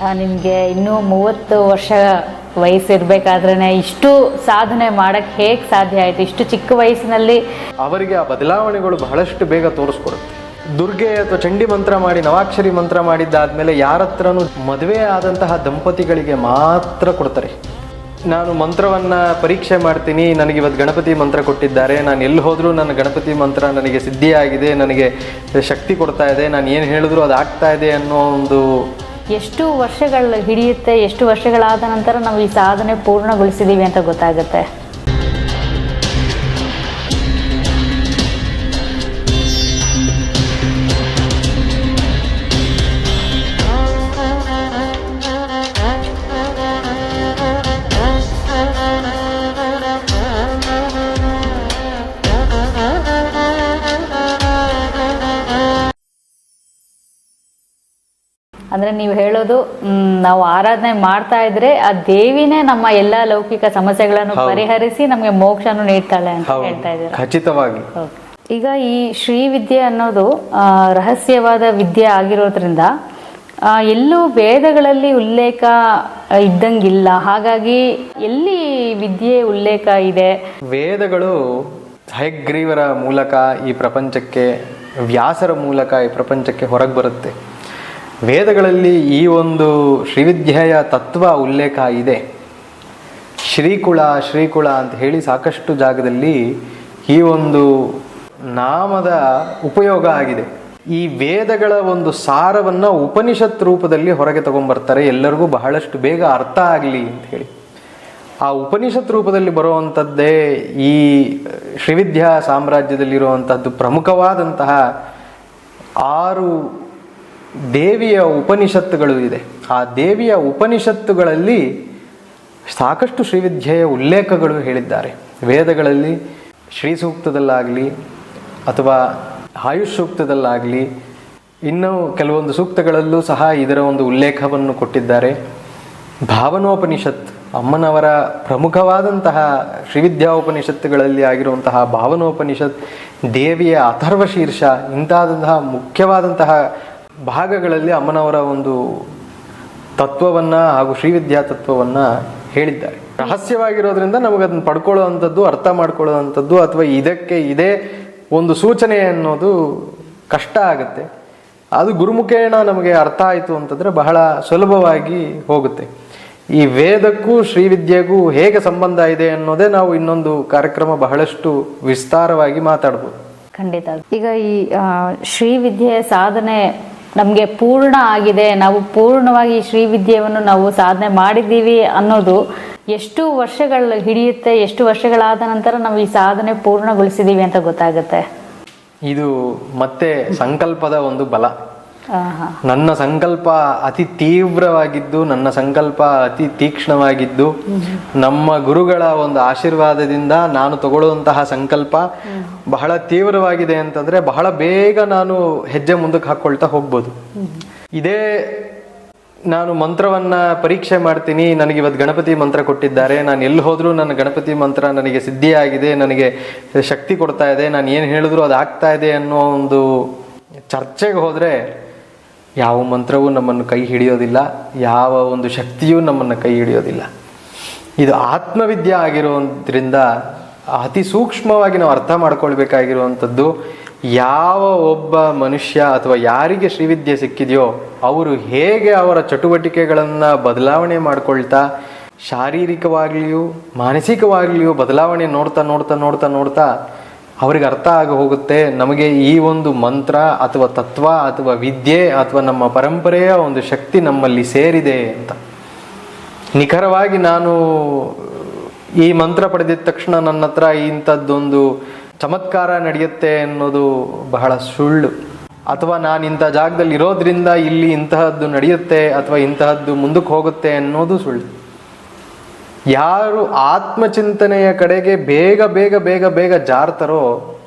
ನಿಮಗೆ ಇನ್ನೂ 30 ವರ್ಷ ವಯಸ್ಸಿರಬೇಕಾದ್ರೇ ಇಷ್ಟು ಸಾಧನೆ ಮಾಡೋಕ್ಕೆ ಹೇಗೆ ಸಾಧ್ಯ ಆಯಿತು? ಇಷ್ಟು ಚಿಕ್ಕ ವಯಸ್ಸಿನಲ್ಲಿ ಅವರಿಗೆ ಆ ಬದಲಾವಣೆಗಳು ಬಹಳಷ್ಟು ಬೇಗ ತೋರಿಸ್ಕೊಡುತ್ತೆ. ದುರ್ಗೆ ಅಥವಾ ಚಂಡಿ ಮಂತ್ರ ಮಾಡಿ ನವಾಕ್ಷರಿ ಮಂತ್ರ ಮಾಡಿದ್ದಾದಮೇಲೆ ಯಾರ ಹತ್ರನೂ ಮದುವೆ ಆದಂತಹ ದಂಪತಿಗಳಿಗೆ ಮಾತ್ರ ಕೊಡ್ತಾರೆ. ನಾನು ಮಂತ್ರವನ್ನು ಪರೀಕ್ಷೆ ಮಾಡ್ತೀನಿ, ನನಗೆ ಇವತ್ತು ಗಣಪತಿ ಮಂತ್ರ ಕೊಟ್ಟಿದ್ದಾರೆ, ನಾನು ಎಲ್ಲಿ ಹೋದರೂ ನನ್ನ ಗಣಪತಿ ಮಂತ್ರ ನನಗೆ ಸಿದ್ಧಿಯಾಗಿದೆ, ನನಗೆ ಶಕ್ತಿ ಕೊಡ್ತಾ ಇದೆ, ನಾನು ಏನು ಹೇಳಿದ್ರು ಅದು ಆಗ್ತಾ ಇದೆ ಅನ್ನೋ ಒಂದು ಎಷ್ಟು ವರ್ಷಗಳು ಹಿಡಿಯುತ್ತೆ, ಎಷ್ಟು ವರ್ಷಗಳಾದ ನಂತರ ನಾವು ಈ ಸಾಧನೆ ಪೂರ್ಣಗೊಳಿಸಿದ್ದೀವಿ ಅಂತ ಗೊತ್ತಾಗುತ್ತೆ? ಅಂದರೆ ನೀವು ಹೇಳೋದು ನಾವು ಆರಾಧನೆ ಮಾಡ್ತಾ ಇದ್ರೆ ಆ ದೇವಿನೇ ನಮ್ಮ ಎಲ್ಲ ಲೌಕಿಕ ಸಮಸ್ಯೆಗಳನ್ನು ಪರಿಹರಿಸಿ ನಮಗೆ ಮೋಕ್ಷನು ನೀಡ್ತಾಳೆ ಅಂತ ಹೇಳ್ತಾ ಇದ್ದೀರಾ? ಖಚಿತವಾಗಿ. ಈಗ ಈ ಶ್ರೀ ವಿದ್ಯೆ ಅನ್ನೋದು ರಹಸ್ಯವಾದ ವಿದ್ಯೆ ಆಗಿರೋದ್ರಿಂದ ಎಲ್ಲೂ ವೇದಗಳಲ್ಲಿ ಉಲ್ಲೇಖ ಇದ್ದಂಗಿಲ್ಲ. ಹಾಗಾಗಿ ಎಲ್ಲಿ ವಿದ್ಯೆ ಉಲ್ಲೇಖ ಇದೆ? ವೇದಗಳು ಹಯಗ್ರೀವರ ಮೂಲಕ ಈ ಪ್ರಪಂಚಕ್ಕೆ, ವ್ಯಾಸರ ಮೂಲಕ ಈ ಪ್ರಪಂಚಕ್ಕೆ ಹೊರಗೆ ಬರುತ್ತೆ. ವೇದಗಳಲ್ಲಿ ಈ ಒಂದು ಶ್ರೀವಿದ್ಯೆಯ ತತ್ವ ಉಲ್ಲೇಖ ಇದೆ. ಶ್ರೀಕುಳ ಅಂತ ಹೇಳಿ ಸಾಕಷ್ಟು ಜಾಗದಲ್ಲಿ ಈ ಒಂದು ನಾಮದ ಉಪಯೋಗ ಆಗಿದೆ. ಈ ವೇದಗಳ ಒಂದು ಸಾರವನ್ನು ಉಪನಿಷತ್ ರೂಪದಲ್ಲಿ ಹೊರಗೆ ತಗೊಂಡ್ಬರ್ತಾರೆ, ಎಲ್ಲರಿಗೂ ಬಹಳಷ್ಟು ಬೇಗ ಅರ್ಥ ಆಗಲಿ ಅಂತ ಹೇಳಿ. ಆ ಉಪನಿಷತ್ ರೂಪದಲ್ಲಿ ಬರುವಂಥದ್ದೇ ಈ ಶ್ರೀವಿದ್ಯಾ ಸಾಮ್ರಾಜ್ಯದಲ್ಲಿರುವಂಥದ್ದು ಪ್ರಮುಖವಾದಂತಹ 6 ದೇವಿಯ ಉಪನಿಷತ್ತುಗಳು ಇದೆ. ಆ ದೇವಿಯ ಉಪನಿಷತ್ತುಗಳಲ್ಲಿ ಸಾಕಷ್ಟು ಶ್ರೀವಿದ್ಯೆಯ ಉಲ್ಲೇಖಗಳು ಹೇಳಿದ್ದಾರೆ. ವೇದಗಳಲ್ಲಿ ಶ್ರೀ ಸೂಕ್ತದಲ್ಲಾಗಲಿ ಅಥವಾ ಆಯುಷ್ ಸೂಕ್ತದಲ್ಲಾಗಲಿ ಇನ್ನೂ ಕೆಲವೊಂದು ಸೂಕ್ತಗಳಲ್ಲೂ ಸಹ ಇದರ ಒಂದು ಉಲ್ಲೇಖವನ್ನು ಕೊಟ್ಟಿದ್ದಾರೆ. ಭಾವನೋಪನಿಷತ್, ಅಮ್ಮನವರ ಪ್ರಮುಖವಾದಂತಹ ಶ್ರೀವಿದ್ಯಾ ಉಪನಿಷತ್ತುಗಳಲ್ಲಿ ಆಗಿರುವಂತಹ ಭಾವನೋಪನಿಷತ್, ದೇವಿಯ ಅಥರ್ವ ಶೀರ್ಷ, ಇಂಥಾದಂತಹ ಮುಖ್ಯವಾದಂತಹ ಭಾಗಗಳಲ್ಲಿ ಅಮ್ಮನವರ ಒಂದು ತತ್ವವನ್ನು ಹಾಗೂ ಶ್ರೀವಿದ್ಯಾ ತತ್ವವನ್ನು ಹೇಳಿದ್ದಾರೆ. ರಹಸ್ಯವಾಗಿರೋದ್ರಿಂದ ನಮಗದನ್ನು ಪಡ್ಕೊಳ್ಳುವಂಥದ್ದು, ಅರ್ಥ ಮಾಡ್ಕೊಳ್ಳುವಂಥದ್ದು ಅಥವಾ ಇದಕ್ಕೆ ಇದೇ ಒಂದು ಸೂಚನೆ ಅನ್ನೋದು ಕಷ್ಟ ಆಗುತ್ತೆ. ಅದು ಗುರುಮುಖೇಣ ನಮಗೆ ಅರ್ಥ ಆಯಿತು ಅಂತಂದರೆ ಬಹಳ ಸುಲಭವಾಗಿ ಹೋಗುತ್ತೆ. ಈ ವೇದಕ್ಕೂ ಶ್ರೀವಿದ್ಯೆಗೂ ಹೇಗೆ ಸಂಬಂಧ ಇದೆ ಅನ್ನೋದೇ ನಾವು ಇನ್ನೊಂದು ಕಾರ್ಯಕ್ರಮ ಬಹಳಷ್ಟು ವಿಸ್ತಾರವಾಗಿ ಮಾತಾಡ್ಬೋದು. ಖಂಡಿತ. ಈಗ ಈ ಶ್ರೀವಿದ್ಯೆಯ ಸಾಧನೆ ನಮಗೆ ಪೂರ್ಣ ಆಗಿದೆ, ನಾವು ಪೂರ್ಣವಾಗಿ ಈ ಶ್ರೀವಿದ್ಯೆಯನ್ನು ನಾವು ಸಾಧನೆ ಮಾಡಿದ್ದೀವಿ ಅನ್ನೋದು ಎಷ್ಟು ವರ್ಷಗಳು ಹಿಡಿಯುತ್ತೆ, ಎಷ್ಟು ವರ್ಷಗಳಾದ ನಂತರ ನಾವು ಈ ಸಾಧನೆ ಪೂರ್ಣಗೊಳಿಸಿದ್ದೀವಿ ಅಂತ ಗೊತ್ತಾಗುತ್ತೆ? ಇದು ಮತ್ತೆ ಸಂಕಲ್ಪದ ಒಂದು ಬಲ. ನನ್ನ ಸಂಕಲ್ಪ ಅತಿ ತೀವ್ರವಾಗಿದ್ದು, ನನ್ನ ಸಂಕಲ್ಪ ಅತಿ ತೀಕ್ಷ್ಣವಾಗಿದ್ದು, ನಮ್ಮ ಗುರುಗಳ ಒಂದು ಆಶೀರ್ವಾದದಿಂದ ನಾನು ತಗೊಳ್ಳುವಂತಹ ಸಂಕಲ್ಪ ಬಹಳ ತೀವ್ರವಾಗಿದೆ ಅಂತಂದ್ರೆ ಬಹಳ ಬೇಗ ನಾನು ಹೆಜ್ಜೆ ಮುಂದಕ್ಕೆ ಹಾಕೊಳ್ತಾ ಹೋಗ್ಬೋದು. ಇದೇ ನಾನು ಮಂತ್ರವನ್ನ ಪರೀಕ್ಷೆ ಮಾಡ್ತೀನಿ, ನನಗೆ ಇವತ್ತು ಗಣಪತಿ ಮಂತ್ರ ಕೊಟ್ಟಿದ್ದಾರೆ, ನಾನು ಎಲ್ಲಿ ಹೋದ್ರೂ ನನ್ನ ಗಣಪತಿ ಮಂತ್ರ ನನಗೆ ಸಿದ್ಧಿಯಾಗಿದೆ, ನನಗೆ ಶಕ್ತಿ ಕೊಡ್ತಾ ಇದೆ, ನಾನು ಏನು ಹೇಳಿದ್ರು ಅದು ಆಗ್ತಾ ಇದೆ ಅನ್ನೋ ಒಂದು ಚರ್ಚೆಗೆ ಹೋದ್ರೆ ಯಾವ ಮಂತ್ರವೂ ನಮ್ಮನ್ನು ಕೈ ಹಿಡಿಯೋದಿಲ್ಲ, ಯಾವ ಒಂದು ಶಕ್ತಿಯೂ ನಮ್ಮನ್ನು ಕೈ ಹಿಡಿಯೋದಿಲ್ಲ. ಇದು ಆತ್ಮವಿದ್ಯೆ ಆಗಿರೋದ್ರಿಂದ ಅತಿ ಸೂಕ್ಷ್ಮವಾಗಿ ನಾವು ಅರ್ಥ ಮಾಡ್ಕೊಳ್ಬೇಕಾಗಿರುವಂಥದ್ದು, ಯಾವ ಒಬ್ಬ ಮನುಷ್ಯ ಅಥವಾ ಯಾರಿಗೆ ಶ್ರೀವಿದ್ಯೆ ಸಿಕ್ಕಿದೆಯೋ ಅವರು ಹೇಗೆ ಅವರ ಚಟುವಟಿಕೆಗಳನ್ನು ಬದಲಾವಣೆ ಮಾಡ್ಕೊಳ್ತಾ ಶಾರೀರಿಕವಾಗ್ಲಿಯೂ ಮಾನಸಿಕವಾಗ್ಲಿಯೂ ಬದಲಾವಣೆ ನೋಡ್ತಾ ನೋಡ್ತಾ ನೋಡ್ತಾ ನೋಡ್ತಾ ಅವ್ರಿಗೆ ಅರ್ಥ ಆಗಿ ಹೋಗುತ್ತೆ, ನಮಗೆ ಈ ಒಂದು ಮಂತ್ರ ಅಥವಾ ತತ್ವ ಅಥವಾ ವಿದ್ಯೆ ಅಥವಾ ನಮ್ಮ ಪರಂಪರೆಯ ಒಂದು ಶಕ್ತಿ ನಮ್ಮಲ್ಲಿ ಸೇರಿದೆ ಅಂತ. ನಿಖರವಾಗಿ ನಾನು ಈ ಮಂತ್ರ ಪಡೆದಿದ್ದ ತಕ್ಷಣ ನನ್ನ ಹತ್ರ ಇಂಥದ್ದೊಂದು ಚಮತ್ಕಾರ ನಡೆಯುತ್ತೆ ಅನ್ನೋದು ಬಹಳ ಸುಳ್ಳು. ಅಥವಾ ನಾನು ಇಂಥ ಜಾಗದಲ್ಲಿ ಇರೋದ್ರಿಂದ ಇಲ್ಲಿ ಇಂತಹದ್ದು ನಡೆಯುತ್ತೆ ಅಥವಾ ಇಂತಹದ್ದು ಮುಂದಕ್ಕೆ ಹೋಗುತ್ತೆ ಅನ್ನೋದು ಸುಳ್ಳು. ಯಾರು ಆತ್ಮಚಿಂತನೆಯ ಕಡೆಗೆ ಬೇಗ ಬೇಗ ಬೇಗ ಬೇಗ ಜಾರ್ತಾರೋ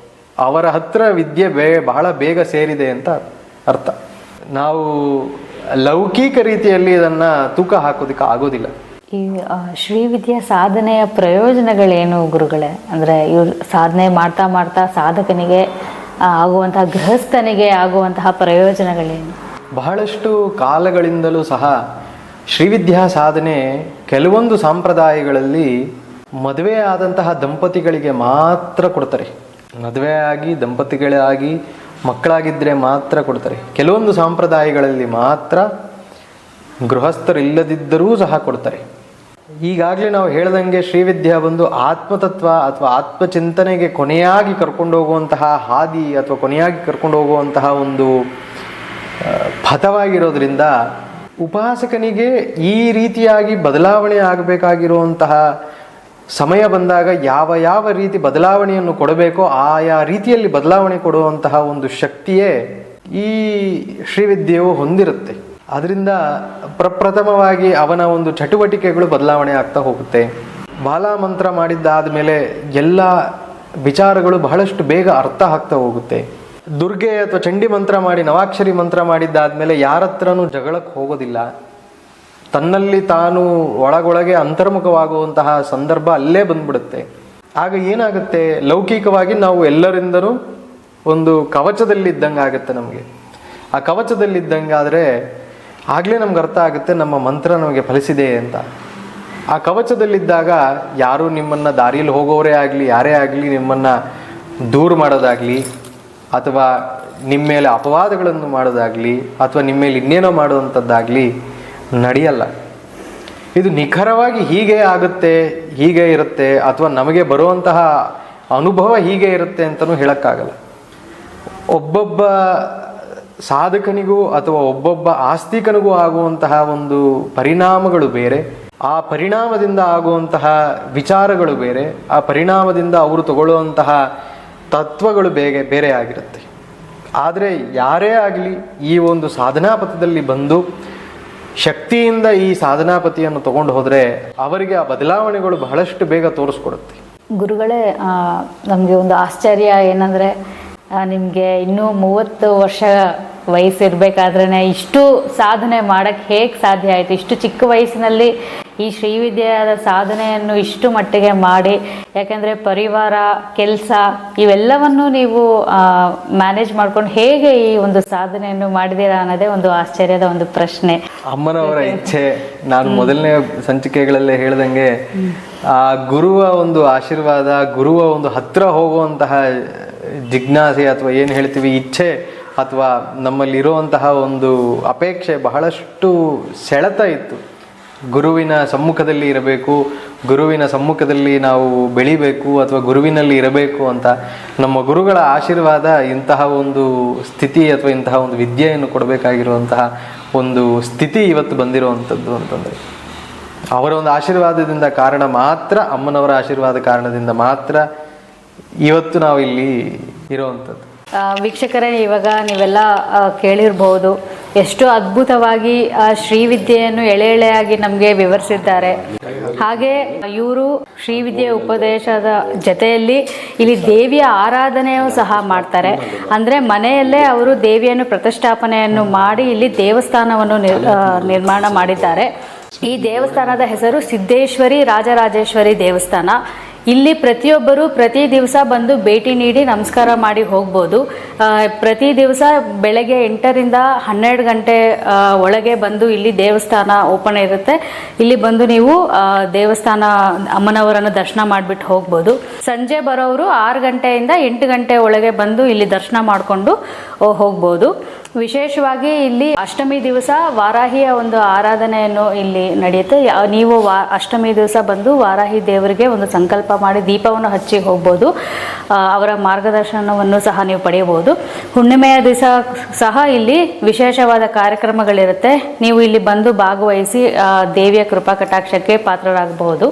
ಅವರ ಹತ್ರ ವಿದ್ಯೆ ಬಹಳ ಬೇಗ ಸೇರಿದೆ ಅಂತ ಅರ್ಥ. ನಾವು ಲೌಕಿಕ ರೀತಿಯಲ್ಲಿ ಇದನ್ನ ತೂಕ ಹಾಕೋದಕ್ಕೆ ಆಗೋದಿಲ್ಲ. ಈ ಶ್ರೀವಿದ್ಯಾ ಸಾಧನೆಯ ಪ್ರಯೋಜನಗಳೇನು ಗುರುಗಳೇ? ಅಂದರೆ ಇವ್ರು ಸಾಧನೆ ಮಾಡ್ತಾ ಮಾಡ್ತಾ ಸಾಧಕನಿಗೆ ಆಗುವಂತಹ, ಗೃಹಸ್ಥನಿಗೆ ಆಗುವಂತಹ ಪ್ರಯೋಜನಗಳೇನು? ಬಹಳಷ್ಟು ಕಾಲಗಳಿಂದಲೂ ಸಹ ಶ್ರೀವಿದ್ಯಾ ಸಾಧನೆ ಕೆಲವೊಂದು ಸಂಪ್ರದಾಯಗಳಲ್ಲಿ ಮದುವೆ ಆದಂತಹ ದಂಪತಿಗಳಿಗೆ ಮಾತ್ರ ಕೊಡ್ತಾರೆ. ಮದುವೆ ಆಗಿ ದಂಪತಿಗಳಾಗಿ ಮಕ್ಕಳಾಗಿದ್ದರೆ ಮಾತ್ರ ಕೊಡ್ತಾರೆ. ಕೆಲವೊಂದು ಸಂಪ್ರದಾಯಗಳಲ್ಲಿ ಮಾತ್ರ ಗೃಹಸ್ಥರಿಲ್ಲದಿದ್ದರೂ ಸಹ ಕೊಡ್ತಾರೆ. ಈಗಾಗಲೇ ನಾವು ಹೇಳ್ದಂಗೆ ಶ್ರೀವಿದ್ಯಾ ಬಂದು ಆತ್ಮತತ್ವ ಅಥವಾ ಆತ್ಮಚಿಂತನೆಗೆ ಕೊನೆಯಾಗಿ ಕರ್ಕೊಂಡು ಹೋಗುವಂತಹ ಹಾದಿ ಅಥವಾ ಕೊನೆಯಾಗಿ ಕರ್ಕೊಂಡು ಹೋಗುವಂತಹ ಒಂದು ಪಥವಾಗಿರೋದ್ರಿಂದ ಉಪಾಸಕನಿಗೆ ಈ ರೀತಿಯಾಗಿ ಬದಲಾವಣೆ ಆಗಬೇಕಾಗಿರುವಂತಹ ಸಮಯ ಬಂದಾಗ ಯಾವ ಯಾವ ರೀತಿ ಬದಲಾವಣೆಯನ್ನು ಕೊಡಬೇಕೋ ಆಯಾ ರೀತಿಯಲ್ಲಿ ಬದಲಾವಣೆ ಕೊಡುವಂತಹ ಒಂದು ಶಕ್ತಿಯೇ ಈ ಶ್ರೀವಿದ್ಯೆಯು ಹೊಂದಿರುತ್ತೆ. ಅದರಿಂದ ಪ್ರಪ್ರಥಮವಾಗಿ ಅವನ ಒಂದು ಚಟುವಟಿಕೆಗಳು ಬದಲಾವಣೆ ಆಗ್ತಾ ಹೋಗುತ್ತೆ. ಬಾಲಾ ಮಂತ್ರ ಮಾಡಿದ್ದಾದ ಮೇಲೆ ಎಲ್ಲ ವಿಚಾರಗಳು ಬಹಳಷ್ಟು ಬೇಗ ಅರ್ಥ ಆಗ್ತಾ ಹೋಗುತ್ತೆ. ದುರ್ಗೆ ಅಥವಾ ಚಂಡಿ ಮಂತ್ರ ಮಾಡಿ ನವಾಕ್ಷರಿ ಮಂತ್ರ ಮಾಡಿದ್ದಾದ್ಮೇಲೆ ಯಾರ ಹತ್ರನೂ ಜಗಳಕ್ಕೆ ಹೋಗೋದಿಲ್ಲ. ತನ್ನಲ್ಲಿ ತಾನು ಒಳಗೊಳಗೆ ಅಂತರ್ಮುಖವಾಗುವಂತಹ ಸಂದರ್ಭ ಅಲ್ಲೇ ಬಂದ್ಬಿಡುತ್ತೆ. ಆಗ ಏನಾಗುತ್ತೆ, ಲೌಕಿಕವಾಗಿ ನಾವು ಎಲ್ಲರಿಂದನೂ ಒಂದು ಕವಚದಲ್ಲಿದ್ದಂಗೆ ಆಗುತ್ತೆ. ನಮಗೆ ಆ ಕವಚದಲ್ಲಿದ್ದಂಗಾದರೆ ಆಗಲೇ ನಮ್ಗೆ ಅರ್ಥ ಆಗುತ್ತೆ ನಮ್ಮ ಮಂತ್ರ ನಮಗೆ ಫಲಿಸಿದೆ ಅಂತ. ಆ ಕವಚದಲ್ಲಿದ್ದಾಗ ಯಾರು ನಿಮ್ಮನ್ನು ದಾರಿಯಲ್ಲಿ ಹೋಗೋರೇ ಆಗಲಿ ಯಾರೇ ಆಗಲಿ ನಿಮ್ಮನ್ನು ದೂರ ಮಾಡೋದಾಗಲಿ ಅಥವಾ ನಿಮ್ಮ ಮೇಲೆ ಅಪವಾದಗಳನ್ನು ಮಾಡೋದಾಗಲಿ ಅಥವಾ ನಿಮ್ಮ ಮೇಲೆ ಇನ್ನೇನೋ ಮಾಡುವಂಥದ್ದಾಗಲಿ ನಡೆಯಲ್ಲ. ಇದು ನಿಖರವಾಗಿ ಹೀಗೆ ಆಗುತ್ತೆ, ಹೀಗೆ ಇರುತ್ತೆ ಅಥವಾ ನಮಗೆ ಬರುವಂತಹ ಅನುಭವ ಹೀಗೆ ಇರುತ್ತೆ ಅಂತಲೂ ಹೇಳೋಕ್ಕಾಗಲ್ಲ. ಒಬ್ಬೊಬ್ಬ ಸಾಧಕನಿಗೂ ಅಥವಾ ಒಬ್ಬೊಬ್ಬ ಆಸ್ತಿಕನಿಗೂ ಆಗುವಂತಹ ಒಂದು ಪರಿಣಾಮಗಳು ಬೇರೆ, ಆ ಪರಿಣಾಮದಿಂದ ಆಗುವಂತಹ ವಿಚಾರಗಳು ಬೇರೆ, ಆ ಪರಿಣಾಮದಿಂದ ಅವರು ತಗೊಳ್ಳುವಂತಹ ತತ್ವಗಳು ಬೇರೆ ಆಗಿರುತ್ತೆ. ಆದರೆ ಯಾರೇ ಆಗಲಿ ಈ ಒಂದು ಸಾಧನಾ ಪಥದಲ್ಲಿ ಬಂದು ಶಕ್ತಿಯಿಂದ ಈ ಸಾಧನಾ ಪತಿಯನ್ನು ತಗೊಂಡು ಹೋದರೆ ಅವರಿಗೆ ಆ ಬದಲಾವಣೆಗಳು ಬಹಳಷ್ಟು ಬೇಗ ತೋರಿಸ್ಕೊಡುತ್ತೆ. ಗುರುಗಳೇ, ನಮಗೆ ಒಂದು ಆಶ್ಚರ್ಯ ಏನಂದರೆ, ನಿಮಗೆ ಇನ್ನೂ 30 ವರ್ಷ ವಯಸ್ಸಿರಬೇಕಾದ್ರೇ ಇಷ್ಟು ಸಾಧನೆ ಮಾಡೋಕ್ಕೆ ಹೇಗೆ ಸಾಧ್ಯ ಆಯಿತು? ಇಷ್ಟು ಚಿಕ್ಕ ವಯಸ್ಸಿನಲ್ಲಿ ಈ ಶ್ರೀವಿದ್ಯೆಯಾದ ಸಾಧನೆಯನ್ನು ಇಷ್ಟು ಮಟ್ಟಿಗೆ ಮಾಡಿ, ಯಾಕೆಂದರೆ ಪರಿವಾರ, ಕೆಲಸ ಇವೆಲ್ಲವನ್ನು ನೀವು ಮ್ಯಾನೇಜ್ ಮಾಡ್ಕೊಂಡು ಹೇಗೆ ಈ ಒಂದು ಸಾಧನೆಯನ್ನು ಮಾಡಿದ್ದೀರಾ ಅನ್ನೋದೇ ಒಂದು ಆಶ್ಚರ್ಯದ ಒಂದು ಪ್ರಶ್ನೆ. ಅಮ್ಮನವರ ಇಚ್ಛೆ. ನಾನು ಮೊದಲನೇ ಸಂಚಿಕೆಗಳಲ್ಲೇ ಹೇಳ್ದಂಗೆ ಆ ಗುರುವ ಒಂದು ಆಶೀರ್ವಾದ, ಗುರುವ ಒಂದು ಹತ್ರ ಹೋಗುವಂತಹ ಜಿಜ್ಞಾಸೆ ಅಥವಾ ಏನು ಹೇಳ್ತೀವಿ ಇಚ್ಛೆ ಅಥವಾ ನಮ್ಮಲ್ಲಿರುವಂತಹ ಒಂದು ಅಪೇಕ್ಷೆ ಬಹಳಷ್ಟು ಸೆಳೆತ ಇತ್ತು. ಗುರುವಿನ ಸಮ್ಮುಖದಲ್ಲಿ ಇರಬೇಕು, ಗುರುವಿನ ಸಮ್ಮುಖದಲ್ಲಿ ನಾವು ಬೆಳಿಬೇಕು ಅಥವಾ ಗುರುವಿನಲ್ಲಿ ಇರಬೇಕು ಅಂತ. ನಮ್ಮ ಗುರುಗಳ ಆಶೀರ್ವಾದ ಇಂತಹ ಒಂದು ಸ್ಥಿತಿ ಅಥವಾ ಇಂತಹ ಒಂದು ವಿದ್ಯೆಯನ್ನು ಕೊಡಬೇಕಾಗಿರುವಂತಹ ಒಂದು ಸ್ಥಿತಿ ಇವತ್ತು ಬಂದಿರುವಂಥದ್ದು ಅಂತಂದರೆ ಅವರ ಒಂದು ಆಶೀರ್ವಾದದಿಂದ ಕಾರಣ ಮಾತ್ರ, ಅಮ್ಮನವರ ಆಶೀರ್ವಾದ ಕಾರಣದಿಂದ ಮಾತ್ರ ಇವತ್ತು ನಾವು ಇಲ್ಲಿ ಇರುವಂಥದ್ದು. ವೀಕ್ಷಕರೇ, ಇವಾಗ ನೀವೆಲ್ಲ ಕೇಳಿರ್ಬೋದು ಎಷ್ಟು ಅದ್ಭುತವಾಗಿ ಶ್ರೀವಿದ್ಯೆಯನ್ನು ಎಳೆ ಎಳೆಯಾಗಿ ನಮಗೆ ವಿವರಿಸಿದ್ದಾರೆ. ಹಾಗೆ ಇವರು ಶ್ರೀವಿದ್ಯೆ ಉಪದೇಶದ ಜೊತೆಯಲ್ಲಿ ಇಲ್ಲಿ ದೇವಿಯ ಆರಾಧನೆಯೂ ಸಹ ಮಾಡ್ತಾರೆ. ಅಂದರೆ ಮನೆಯಲ್ಲೇ ಅವರು ದೇವಿಯನ್ನು ಪ್ರತಿಷ್ಠಾಪನೆಯನ್ನು ಮಾಡಿ ಇಲ್ಲಿ ದೇವಸ್ಥಾನವನ್ನು ನಿರ್ಮಾಣ ಮಾಡಿದ್ದಾರೆ. ಈ ದೇವಸ್ಥಾನದ ಹೆಸರು ಸಿದ್ದೇಶ್ವರಿ ರಾಜರಾಜೇಶ್ವರಿ ದೇವಸ್ಥಾನ. ಇಲ್ಲಿ ಪ್ರತಿಯೊಬ್ಬರು ಪ್ರತಿ ದಿವಸ ಬಂದು ಭೇಟಿ ನೀಡಿ ನಮಸ್ಕಾರ ಮಾಡಿ ಹೋಗ್ಬೋದು. ಪ್ರತಿ ದಿವಸ ಬೆಳಗ್ಗೆ 8ರಿಂದ 12 ಗಂಟೆ ಒಳಗೆ ಬಂದು ಇಲ್ಲಿ ದೇವಸ್ಥಾನ ಓಪನ್ ಇರುತ್ತೆ. ಇಲ್ಲಿ ಬಂದು ನೀವು ದೇವಸ್ಥಾನ ಅಮ್ಮನವರನ್ನು ದರ್ಶನ ಮಾಡಿಬಿಟ್ಟು ಹೋಗ್ಬೋದು. ಸಂಜೆ ಬರೋರು 6 ಗಂಟೆಯಿಂದ 8 ಗಂಟೆ ಒಳಗೆ ಬಂದು ಇಲ್ಲಿ ದರ್ಶನ ಮಾಡಿಕೊಂಡು ಹೋಗ್ಬೋದು. ವಿಶೇಷವಾಗಿ ಇಲ್ಲಿ ಅಷ್ಟಮಿ ದಿವಸ ವಾರಾಹಿಯ ಒಂದು ಆರಾಧನೆಯನ್ನು ಇಲ್ಲಿ ನಡೆಯುತ್ತೆ. ನೀವು ಅಷ್ಟಮಿ ದಿವಸ ಬಂದು ವಾರಾಹಿ ದೇವರಿಗೆ ಒಂದು ಸಂಕಲ್ಪ ಮಾಡಿ ದೀಪವನ್ನು ಹಚ್ಚಿ ಹೋಗ್ಬೋದು. ಅವರ ಮಾರ್ಗದರ್ಶನವನ್ನು ಸಹ ನೀವು ಪಡೆಯಬಹುದು. ಹುಣ್ಣಿಮೆಯ ದಿವಸ ಸಹ ಇಲ್ಲಿ ವಿಶೇಷವಾದ ಕಾರ್ಯಕ್ರಮಗಳಿರುತ್ತೆ. ನೀವು ಇಲ್ಲಿ ಬಂದು ಭಾಗವಹಿಸಿ ದೇವಿಯ ಕೃಪಾ ಕಟಾಕ್ಷಕ್ಕೆ ಪಾತ್ರರಾಗಬಹುದು.